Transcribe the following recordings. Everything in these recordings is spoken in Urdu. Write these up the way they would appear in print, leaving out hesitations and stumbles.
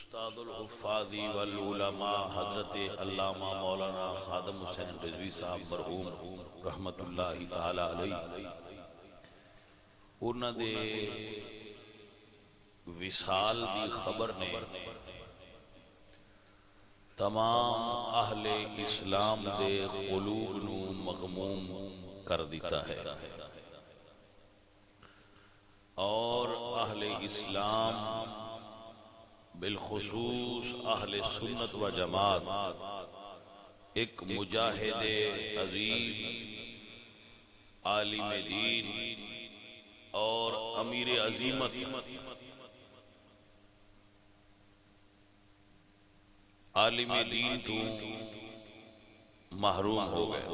استاد الحفاظ والعلماء حضرت علامہ مولانا خادم حسین رضوی صاحب مرحوم رحمت اللہ تعالی علیہ انہاں دے وصال دی خبر نے تمام اہل اسلام دے قلوب نو مغموم کر دیتا ہے اور اہل اسلام بالخصوص اہل سنت و جماعت ایک مجاہد عظیم عالم دین اور امیر عظیمت عالم دین تو محروم ہو گئے۔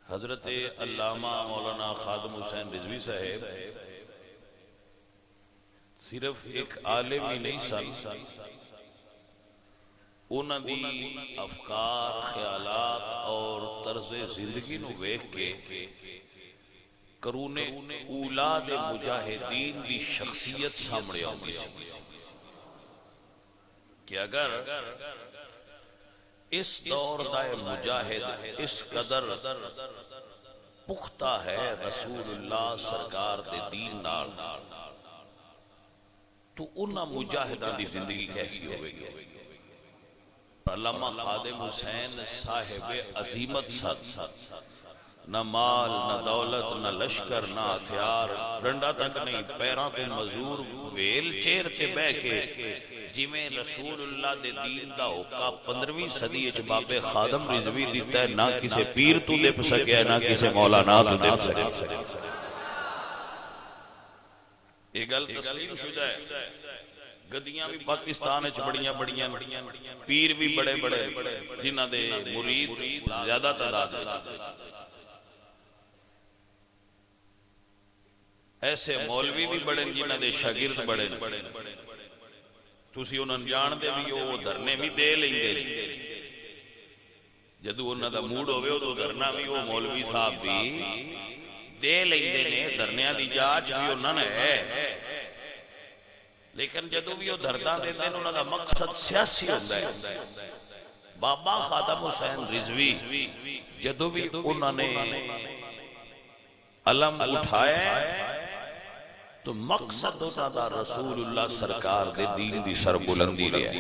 حضرت علامہ مولانا خادم حسین رضوی صاحب صرف ایک عالم ہی نہیں سن، انہاں دی افکار، خیالات اور طرز زندگی نو ویکھ کے قرون اولا دے مجاہدین دی شخصیت سامنے آتی سی کہ اگر اس دور دا مجاہد اس قدر پختہ ہے رسول اللہ سرکار دے دین نال تو انہاں مجاہدان دی زندگی کیسی ہوئے گی؟ علامہ خادم حسین صاحب عظیمت ساتھ نہ مال نہ دولت نہ لشکر نہ ہتھیار، ڈنڈا تک نہیں، پیران تو مزور ویل چیر تے بے کے جویں رسول اللہ دے دین دا ہوکا 15ویں صدی اچ بابے خادم رضوی دیتا ہے، نہ کسے پیر تو دے سکیا نہ کسے مولانا تو دے سکیا۔ یہ گل تسلیم شدہ ہے، گدیاں بھی پاکستان اچ بڑیاں بڑیاں، پیر بھی بڑے بڑے جنہ دے مرید زیادہ تعداد ہے، ایسے مولوی بھی بڑے جنہ دے شاگرد بڑے، تسی انہاں جان دے بھی وہ دھرنے بھی دے لیں گے، جدو انہاں دا موڈ ہوئے تو دھرنا بھی وہ مولوی صاحب بھی دے لیندے نے، دھرنیاں دی جاچ بھی انہاں نے ہے، لیکن جدو بھی وہ دھردان دیتے ہیں انہاں دا مقصد سیاسی ہوتا ہے۔ بابا خادم حسین رضوی جدو بھی انہاں نے علم اٹھائے تو مقصد انہاں دا رسول اللہ سرکار دے دین دی سر بلندی رہے۔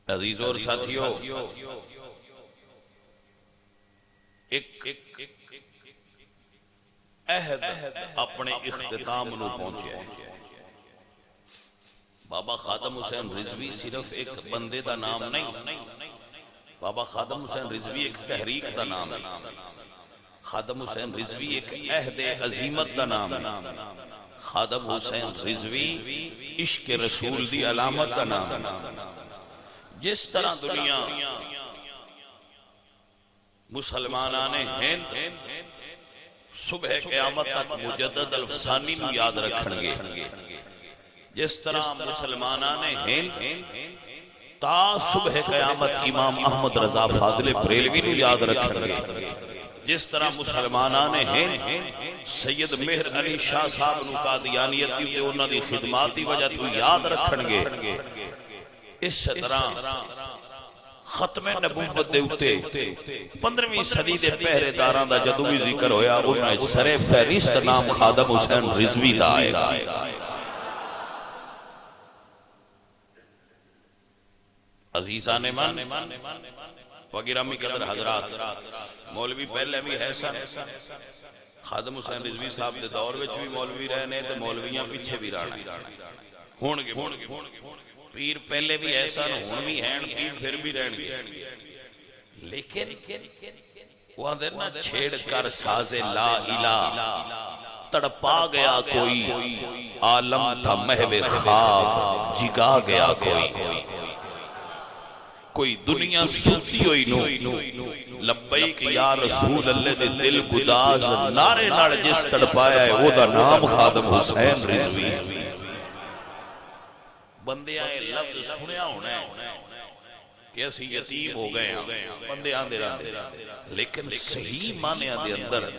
عزیز اور ساتھیوں، ایک عہد اپنے اختتام نو پہنچے ہیں۔ بابا خادم حسین رضوی صرف ایک بندے دا نام نہیں، بابا خادم حسین رضوی ایک تحریک دا نام ہے، خادم حسین رضوی ایک عہد عظیمت دا نام ہے، خادم حسین رضوی عشق رسول دی علامت دا نام ہے۔ جس طرح دنیا مسلمانان ہند صبح قیامت تک مجدد الفسانی نو یاد رکھن گے، جس طرح مسلمانان ہند تا صبح قیامت امام احمد رضا فاضل بریلوی نو یاد رکھن گے، جس طرح مسلمانان ہند سید مہر علی شاہ صاحب نو قادیانیت دی انہاں دی خدمات دی وجہ تو یاد رکھن گے، اس طرح ختم نبوت دے اتے 15ویں صدی دے پہرے داران دا جدو بھی ذکر ہویا انہیں سر فہرست نام خادم حسین رضوی دا آئے گا۔ عزیزان من وگرامی قدر حضرات، مولوی پہلے بھی ہے سن، خادم حسین رضوی صاحب دے دور وچ بھی مولوی رہنے تے مولویاں پیچھے بھی رہنے ہونگے، پیر پہلے بھی ایسا ہون بھی ہیں، پیر پھر بھی رہن گے، لیکن وہ اندرنا چھیڑ کر ساز لا الہ تڑپا گیا کوئی، عالم تھا محو خواب جگا گیا کوئی دنیا سوتی ہوئی نو لبیک یا رسول اللہ دے دل گداز نارے نار جس تڑپایا ہے وہ دا نام خادم حسین رضوی۔ بندے آئے لفظ سنیا ہونا ہے کہ اسی یتیم ہو گئے ہیں، بندے آن دے رہا، لیکن صحیح معنی دے اندر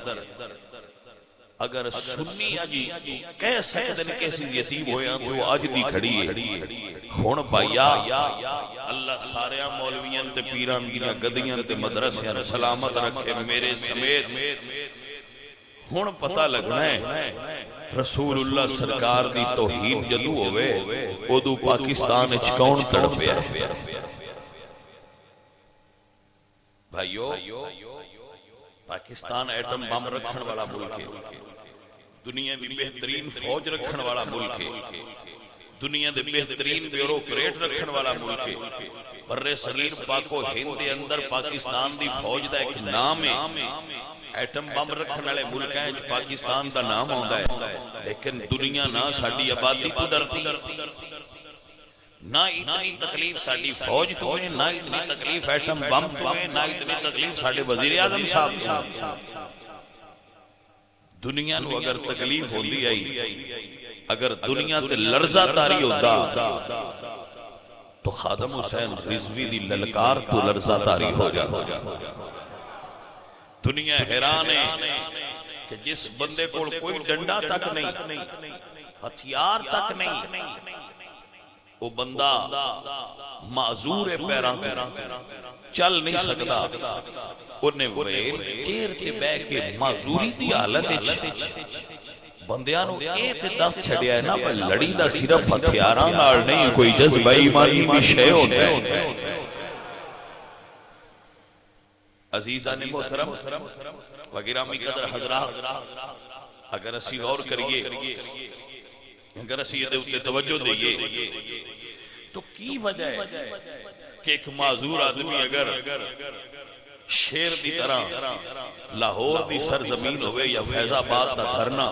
اگر سنی اج کہہ سکتے ہیں کسی یتیم ہویا تو اج دی کھڑی ہے ہن بھائیا اللہ سارے مولویاں تے پیران دیاں گدیاں تے مدرسیاں سلامت رکھے میرے سمیت ہن پتہ لگنا ہے رسول اللہ سرکار دی توہین جدو ہوئے ادو پاکستان وچ کون تڑپیا ہے بھائیو پاکستان ایٹم بم رکھن والا ملک ہے دنیا دی بہترین فوج رکھن والا ملک ہے دنیا دے بہترین بیوروکریٹ رکھن والا ملک ہے برے صغیر پاک و ہند دے اندر پاکستان دی فوج دا ایک نام ہے ایٹم بم رکھن والے ملک ہیں پاکستان دا نام آندا ہے لیکن دنیا نہ ساڈی آبادی تو ڈرتی نہ اتنی تکلیف ساڈی فوج تو ہے نہ اتنی تکلیف ایٹم بم تو ہے نہ اتنی تکلیف ساڈے وزیر اعظم صاحب تو دنیا نو اگر تکلیف ہوندی آئی اگر دنیا تے لرزہ تاری ہوتا تو خادم حسین رضوی دی للکار تو لرزہ تاری ہو جاتا دنیا حیران ہے کہ جس بندے کو کوئی ڈنڈا تک نہیں ہتھیار تک نہیں وہ بندہ معذور پیران چل نہیں سکتا انہیں ویل چیر تے بے کے معذوری دی حالت بندیاں نو اے تے دس چھڑیا ہے نا پر لڑی دا صرف ہتھیاراں نال نہیں کوئی جذبہ ایمانی بھی شے ہوتا ہے عزیزان محترم وگرامی قدر حضرات اگر اسی غور کریے اگر اسی یہ دیوتے توجہ دئیے تو کی وجہ ہے کہ ایک معذور آدمی اگر شیر دی طرح لاہور دی سرزمین ہوئے یا فیض آباد دا دھرنا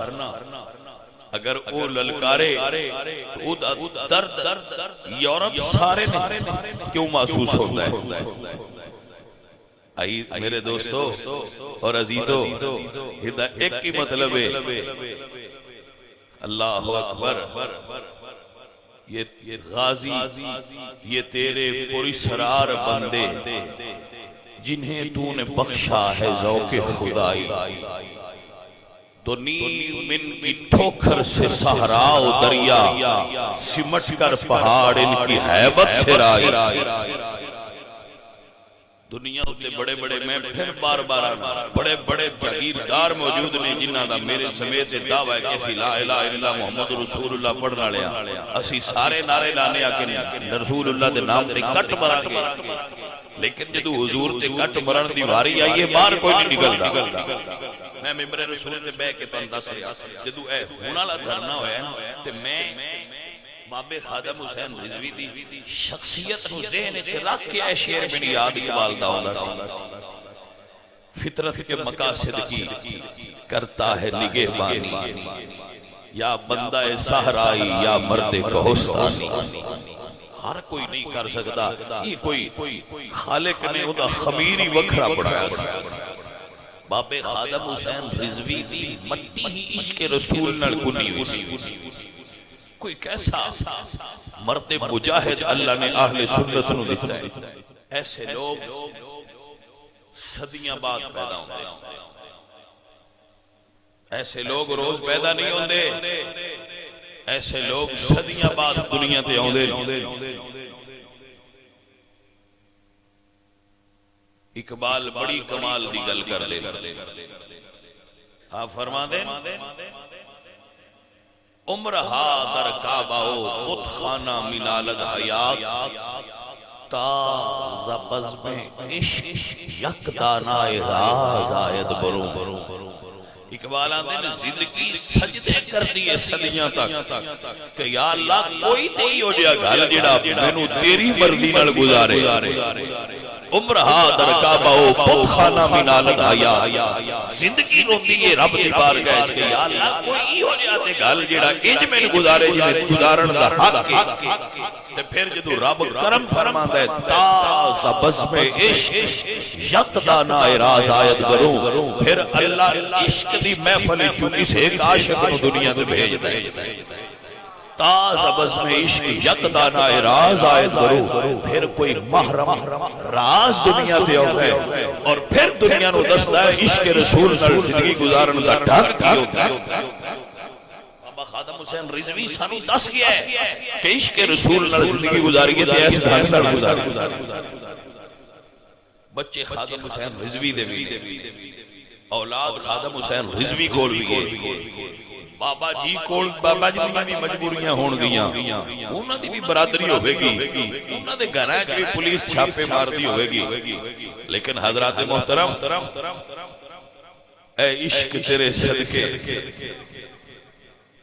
اگر او للکارے او درد یورپ سارے نہیں کیوں محسوس ہوتا ہے آئی میرے دوستو اور عزیزو ایک کی مطلب ہے اللہ اکبر یہ غازی یہ تیرے پوری سرار بندے جنہیں تو نے بخشا ہے ذوق خدائی تو نیم ان کی ٹھوکر سے صحرا و دریا سمٹ کر پہاڑ ان کی حیبت سے رائی دنیا ہوتے بڑے بڑے میں پھر بار بار آنا بڑے بڑے جاگیردار موجود نے جنہ دا میرے سمیت دعویٰ ہے کسی لا الہ الا اللہ محمد رسول اللہ پڑھنا لیا اسی سارے نعرے لانے آکے رسول اللہ دے نام تے کٹ مرن گے لیکن جدو حضور تے کٹ مرن دی واری آئیے باہر کوئی نہیں نکلتا میں ممبر رسول تے بے کے پندہ سے جدو اے ہونا لا دھرنا ہوئے تے میں بابے خادم حسین رضوی دی شخصیت نو ذہن چ رکھ کے اے شعر بن یاد اقبال دا ہوندا سی فطرت کے مقاصد کی کرتا ہے نگہبانی یا بندہ صحرائی یا مرد کوہستانی ہر کوئی نہیں کر سکتا یہ کوئی خالق نے ہوتا خمیری وکھرا پڑھایا بابے خادم حسین رضوی دی مٹی ہی عشق رسول نال کنی ہوئی کوئی کیسا مرد مجاہد اللہ نے اہل سنت نو دیتا ہے ایسے لوگ صدیاں بعد پیدا ہوتے ایسے لوگ روز پیدا نہیں ہوتے ایسے لوگ صدیاں بعد دنیا تے آندے اقبال بڑی کمال دی گل کر دے آپ فرما دیں عمرہا در کعبہو بت خانہ منالد حیات تاز بزم عشق یک دانائے راز آید برو اقبال آدھے زندگی سجدے کر دیئے صدیاں تک کہ یا اللہ کوئی تی ہو جیا گھر جڑا میں تیری مرضی نال گزارے عمرہا در کعبہو بت خانہ منالد حیات زندگی روندی یہ رب دی بار گئے کہ یا اللہ کوئی ہو جاتے گھر جڑا انج میں گزارے جنہیں گزارن دا حق کی تے پھر جدو رب کرم فرما دے تاز بزم عشق یک دانائے راز آیت کروں پھر اللہ عشق دی محفل چونکہ سے ایک عاشق کو دنیا میں بھیج دے تاز بزم عشق یک دانا راز آئے کرو پھر کوئی محرم راز دنیا دے ہوئے اور پھر دنیا نو دستا ہے عشق رسول نال زندگی گزارن دا ڈھنگ کی ہوتا ہے۔ بابا خادم حسین رضوی سانو دس گیا ہے کہ عشق رسول نال زندگی گزاری ہے تے ایس ڈھنگ نال گزاری۔ بچے خادم حسین رضوی دے بھی اولاد خادم حسین رضوی کول بھی بابا جی کول بابا جی بھی مجبوریاں ہون گیاں انہاں دی بھی برادری ہوے گی انہاں دے گھراں وچ بھی پولیس چھاپے ماردی ہوے گی لیکن حضرات محترم اے عشق تیرے صدقے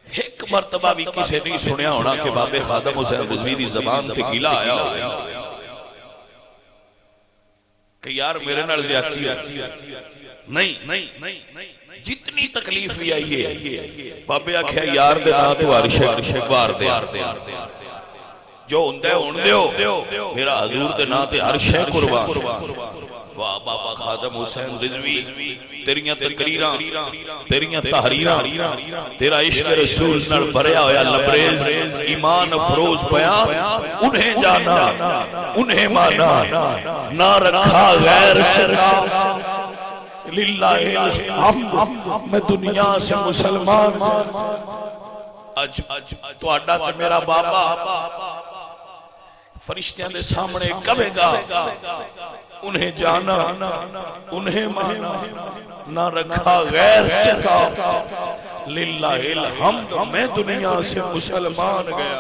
ایک مرتبہ بھی کسی نہیں سنیا ہونا کہ بابے خادم حسین رضوی دی زبان تے گلا آیا ہو کہ یار میرے نال زیادتی نہیں جتنی تکلیف بھی آئی ہے بابے آکھیا یار دے نا تو عرش بار دے جو ہوندے ہون دیو میرا حضور دے نا تے عرش قربان۔ واہ بابا خادم حسین رضوی تیریاں تقریراں تیریاں تحریراں تیرا عشق رسول نال بھریا ہویا لبریز ایمان افروز بیان انہیں جانا انہیں مانا نہ رکھا غیر سے للہ الحمد میں دنیا سے مسلمان اج تہاڈا تے میرا بابا فرشتیاں دے سامنے کہے گا انہیں جانا انہیں مانا نہ رکھا غیر سے للہ الحمد میں دنیا سے مسلمان گیا۔